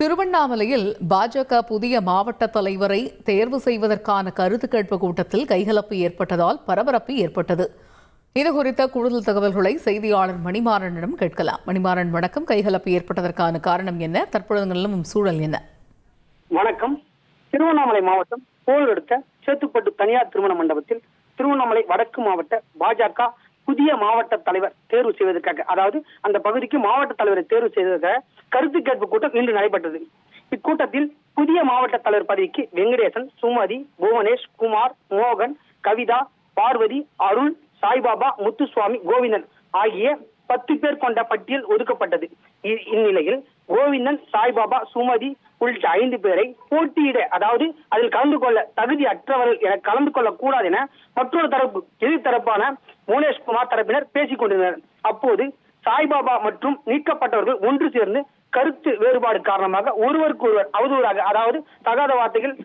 திருவண்ணாமலையில் பாஜக புதிய மாவட்ட தலைவரை தேர்வு செய்வதற்கான கருத்து கேட்பு கூட்டத்தில் கைகலப்பு ஏற்பட்டதால் பரபரப்பு ஏற்பட்டது. இதுகுறித்த கூடுதல் தகவல்களை செய்தியாளர் மணிமாறனிடம் கேட்கலாம். மணிமாறன், வணக்கம். கைகலப்பு ஏற்பட்டதற்கான காரணம் என்ன? தற்பொழுது நிலவும் சூழல் என்ன? வணக்கம். திருவண்ணாமலை மாவட்டம் போல் அடுத்த சேத்துப்பட்டு தனியார் திருமண மண்டபத்தில் திருவண்ணாமலை வடக்கு மாவட்ட பாஜக புதிய மாவட்ட தலைவர் தேர்வு செய்வதற்காக, அதாவது அந்த பகுதிக்கு மாவட்ட தலைவரை தேர்வு செய்வதற்காக கருத்து கேட்பு கூட்டம் இன்று நடைபெற்றது. இக்கூட்டத்தில் புதிய மாவட்ட தலைவர் பதவிக்கு வெங்கடேசன், சுமதி, புவனேஷ், குமார், மோகன், கவிதா, பார்வதி, அருள், சாய்பாபா, முத்துசுவாமி, கோவிந்தன் ஆகிய 10 பேர் கொண்ட பட்டியல் ஒதுக்கப்பட்டது. இந்நிலையில் கோவிந்தன், சாய்பாபா, சுமதி உள்ளிட்ட 5 பேரை போட்டியிட, அதாவது அதில் கலந்து கொள்ள தகுதி அற்றவர்கள் என கலந்து கொள்ள கூடாது என மற்றொரு தரப்பு எதிர்த்தரப்பான புவனேஷ்குமார் தரப்பினர் பேசிக் கொண்டிருந்தனர். அப்போது சாய்பாபா மற்றும் நீக்கப்பட்டவர்கள் ஒன்று சேர்ந்து கருத்து வேறுபாடு காரணமாக ஒருவருக்கு ஒருவர் அவதூறாக, அதாவது தகாத வார்த்தைகள்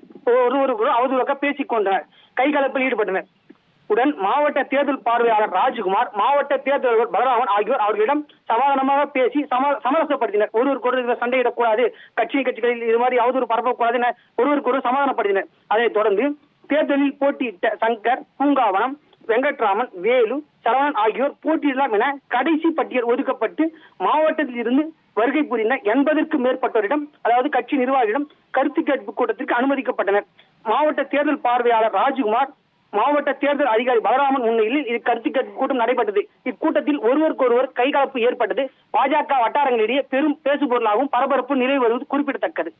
ஒருவருக்கு அவதூறாக பேசிக் கொண்டனர். கைகலப்பில் ஈடுபட்டனர். உடன் மாவட்ட தேர்தல் பார்வையாளர் ராஜ்குமார், மாவட்ட தேர்தல் அலுவலர் பலராமன் ஆகியோர் அவர்களிடம் சமாதானமாக பேசி சமரசப்படுத்தினர். ஒருவருக்கு சண்டையிடக்கூடாது, கட்சிகளில் இது மாதிரி அவதூறு பரப்பக்கூடாது என ஒருவருக்கு சமாதானப்படுத்தினர். அதைத் தொடர்ந்து தேர்தலில் போட்டியிட்ட சங்கர், பூங்காவனம், வெங்கட்ராமன், வேலு, சரவணன் ஆகியோர் போட்டியிடலாம் என கடைசி பட்டியல் ஒதுக்கப்பட்டு மாவட்டத்தில் இருந்து வருகை புரிந்த 80க்கும் மேற்பட்டோரிடம், அதாவது கட்சி நிர்வாகிகளிடம் கருத்து கேட்பு கூட்டத்திற்கு அனுமதிக்கப்பட்டனர். மாவட்ட தேர்தல் பார்வையாளர் ராஜ்குமார், மாவட்ட தேர்தல் அதிகாரி பலராமன் முன்னிலையில் இது கருத்து கேட்பு கூட்டம் நடைபெற்றது. இக்கூட்டத்தில் ஒருவருக்கொருவர் கைகலப்பு ஏற்பட்டது. பாஜக வட்டாரங்களிடையே பெரும் பேசுபொருளாகவும் பரபரப்பு நிலவி வருவது குறிப்பிடத்தக்கது.